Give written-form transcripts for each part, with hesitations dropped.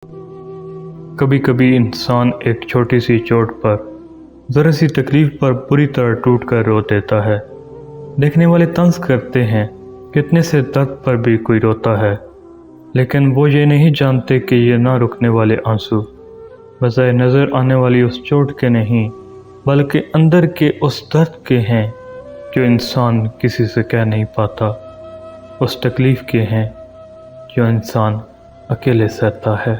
کبھی کبھی انسان ایک چھوٹی سی چوٹ پر، ذرا سی تکلیف پر پوری طرح ٹوٹ کر رو دیتا ہے۔ دیکھنے والے طنز کرتے ہیں کہ اتنے سے درد پر بھی کوئی روتا ہے، لیکن وہ یہ نہیں جانتے کہ یہ نہ رکنے والے آنسو بظاہر نظر آنے والی اس چوٹ کے نہیں، بلکہ اندر کے اس درد کے ہیں جو انسان کسی سے کہہ نہیں پاتا، اس تکلیف کے ہیں جو انسان اکیلے سہتا ہے۔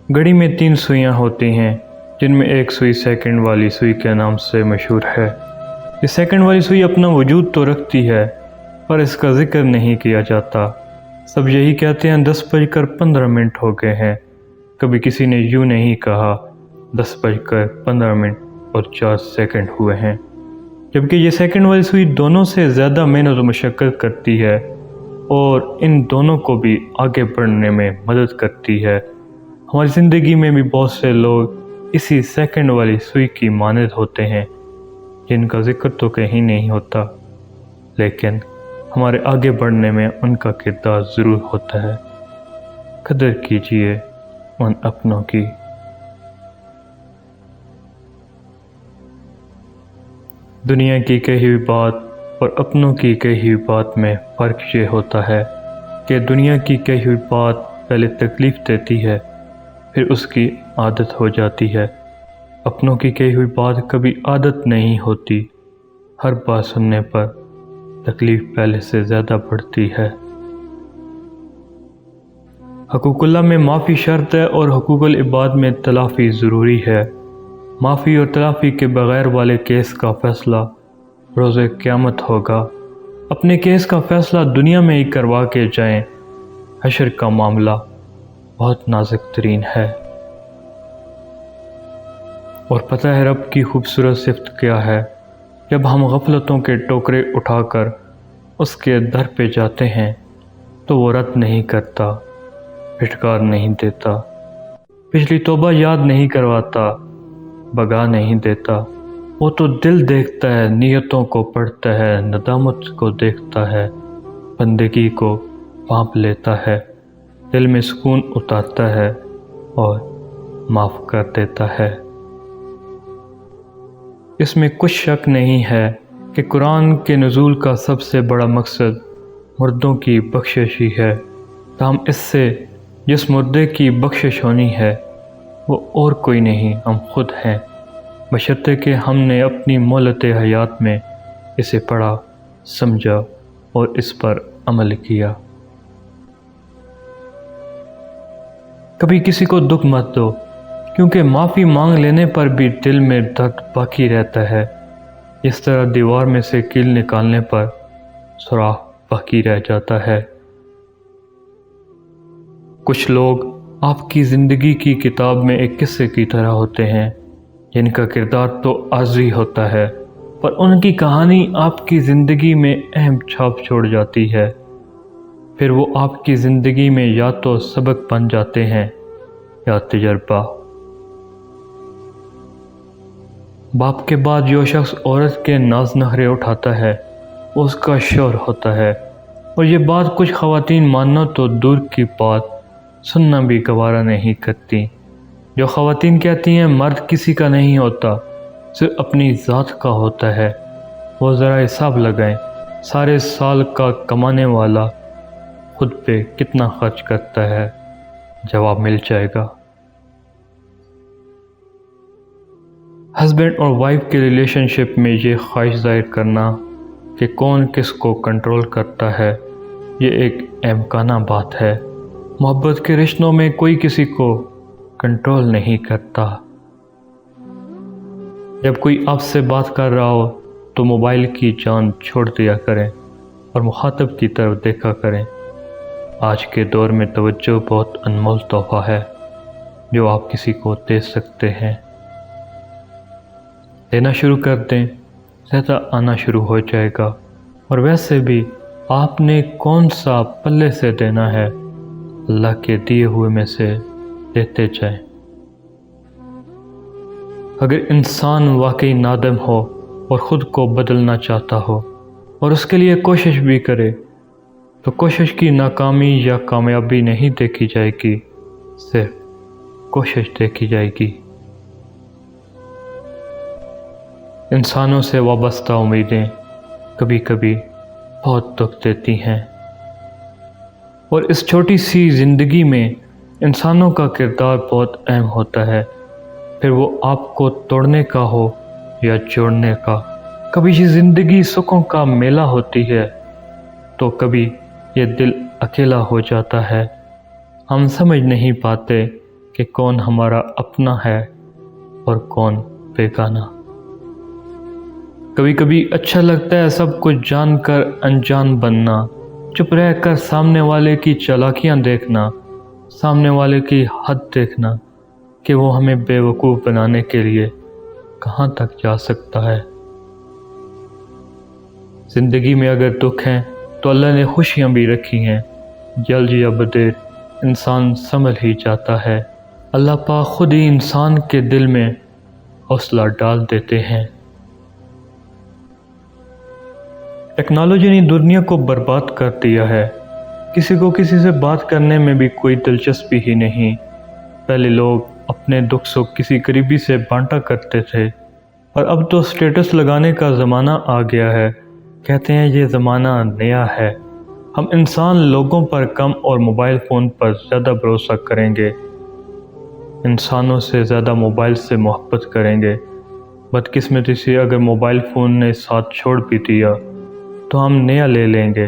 گھڑی میں 3 سوئیاں ہوتی ہیں، جن میں ایک سوئی سیکنڈ والی سوئی کے نام سے مشہور ہے۔ یہ سیکنڈ والی سوئی اپنا وجود تو رکھتی ہے، پر اس کا ذکر نہیں کیا جاتا۔ سب یہی کہتے ہیں 10:15 ہو گئے ہیں، کبھی کسی نے یوں نہیں کہا 10:15 اور 4 سیکنڈ ہوئے ہیں، جبکہ یہ سیکنڈ والی سوئی دونوں سے زیادہ محنت و مشقت کرتی ہے اور ان دونوں کو بھی آگے بڑھنے میں مدد کرتی ہے۔ ہماری زندگی میں بھی بہت سے لوگ اسی سیکنڈ والی سوئی کی مانند ہوتے ہیں، جن کا ذکر تو کہیں نہیں ہوتا، لیکن ہمارے آگے بڑھنے میں ان کا کردار ضرور ہوتا ہے۔ قدر کیجئے ان اپنوں کی۔ دنیا کی کہی ہوئی بات اور اپنوں کی کہی ہوئی بات میں فرق یہ ہوتا ہے کہ دنیا کی کہی ہوئی بات پہلے تکلیف دیتی ہے، پھر اس کی عادت ہو جاتی ہے۔ اپنوں کی کہی ہوئی بات کبھی عادت نہیں ہوتی، ہر بات سننے پر تکلیف پہلے سے زیادہ بڑھتی ہے۔ حقوق اللہ میں معافی شرط ہے اور حقوق العباد میں تلافی ضروری ہے۔ معافی اور تلافی کے بغیر والے کیس کا فیصلہ روز قیامت ہوگا۔ اپنے کیس کا فیصلہ دنیا میں ہی کروا کے جائیں، حشر کا معاملہ بہت نازک ترین ہے۔ اور پتہ ہے رب کی خوبصورت صفت کیا ہے؟ جب ہم غفلتوں کے ٹوکرے اٹھا کر اس کے در پہ جاتے ہیں تو وہ رد نہیں کرتا، پھٹکار نہیں دیتا، پچھلی توبہ یاد نہیں کرواتا، بگا نہیں دیتا۔ وہ تو دل دیکھتا ہے، نیتوں کو پڑھتا ہے، ندامت کو دیکھتا ہے، بندگی کو بھانپ لیتا ہے، دل میں سکون اتارتا ہے اور معاف کر دیتا ہے۔ اس میں کچھ شک نہیں ہے کہ قرآن کے نزول کا سب سے بڑا مقصد مردوں کی بخشش ہی ہے، تاہم اس سے جس مردے کی بخشش ہونی ہے وہ اور کوئی نہیں، ہم خود ہیں، بشرطے کہ ہم نے اپنی مہلت حیات میں اسے پڑھا، سمجھا اور اس پر عمل کیا۔ کبھی کسی کو دکھ مت دو، کیونکہ معافی مانگ لینے پر بھی دل میں درد باقی رہتا ہے، اس طرح دیوار میں سے کیل نکالنے پر سوراخ باقی رہ جاتا ہے۔ کچھ لوگ آپ کی زندگی کی کتاب میں ایک قصے کی طرح ہوتے ہیں، جن کا کردار تو عارضی ہوتا ہے، پر ان کی کہانی آپ کی زندگی میں اہم چھاپ چھوڑ جاتی ہے، پھر وہ آپ کی زندگی میں یا تو سبق بن جاتے ہیں یا تجربہ۔ باپ کے بعد جو شخص عورت کے ناز نخرے اٹھاتا ہے وہ اس کا شوہر ہوتا ہے، اور یہ بات کچھ خواتین ماننا تو دور کی بات سننا بھی گوارا نہیں کرتی۔ جو خواتین کہتی ہیں مرد کسی کا نہیں ہوتا، صرف اپنی ذات کا ہوتا ہے، وہ ذرا حساب لگائیں، سارے سال کا کمانے والا خود پہ کتنا خرچ کرتا ہے، جواب مل جائے گا۔ ہسبینڈ اور وائف کے ریلیشن شپ میں یہ خواہش ظاہر کرنا کہ کون کس کو کنٹرول کرتا ہے، یہ ایک احمقانہ بات ہے۔ محبت کے رشتوں میں کوئی کسی کو کنٹرول نہیں کرتا۔ جب کوئی آپ سے بات کر رہا ہو تو موبائل کی جان چھوڑ دیا کریں اور مخاطب کی طرف دیکھا کریں۔ آج کے دور میں توجہ بہت انمول تحفہ ہے جو آپ کسی کو دے سکتے ہیں۔ دینا شروع کر دیں، زیادہ آنا شروع ہو جائے گا، اور ویسے بھی آپ نے کون سا پلے سے دینا ہے، اللہ کے دیے ہوئے میں سے دیتے جائیں۔ اگر انسان واقعی نادم ہو اور خود کو بدلنا چاہتا ہو اور اس کے لیے کوشش بھی کرے، تو کوشش کی ناکامی یا کامیابی نہیں دیکھی جائے گی، صرف کوشش دیکھی جائے گی۔ انسانوں سے وابستہ امیدیں کبھی کبھی بہت دکھ دیتی ہیں، اور اس چھوٹی سی زندگی میں انسانوں کا کردار بہت اہم ہوتا ہے، پھر وہ آپ کو توڑنے کا ہو یا جوڑنے کا۔ کبھی یہ زندگی سکھوں کا میلہ ہوتی ہے تو کبھی یہ دل اکیلا ہو جاتا ہے۔ ہم سمجھ نہیں پاتے کہ کون ہمارا اپنا ہے اور کون بیگانہ۔ کبھی کبھی اچھا لگتا ہے سب کچھ جان کر انجان بننا، چپ رہ کر سامنے والے کی چالاکیاں دیکھنا، سامنے والے کی حد دیکھنا کہ وہ ہمیں بے وقوف بنانے کے لیے کہاں تک جا سکتا ہے۔ زندگی میں اگر دکھ ہیں تو اللہ نے خوشیاں بھی رکھی ہیں، جلد یا بدیر انسان سنبھل ہی جاتا ہے۔ اللہ پاک خود ہی انسان کے دل میں حوصلہ ڈال دیتے ہیں۔ ٹیکنالوجی نے دنیا کو برباد کر دیا ہے، کسی کو کسی سے بات کرنے میں بھی کوئی دلچسپی ہی نہیں۔ پہلے لوگ اپنے دکھ سکھ کسی قریبی سے بانٹا کرتے تھے، اور اب تو سٹیٹس لگانے کا زمانہ آ گیا ہے۔ کہتے ہیں یہ زمانہ نیا ہے، ہم انسان لوگوں پر کم اور موبائل فون پر زیادہ بھروسہ کریں گے، انسانوں سے زیادہ موبائل سے محبت کریں گے۔ بدقسمتی سے اگر موبائل فون نے ساتھ چھوڑ بھی دیا تو ہم نیا لے لیں گے۔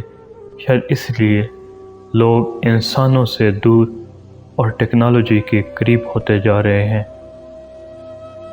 شاید اس لیے لوگ انسانوں سے دور اور ٹیکنالوجی کے قریب ہوتے جا رہے ہیں۔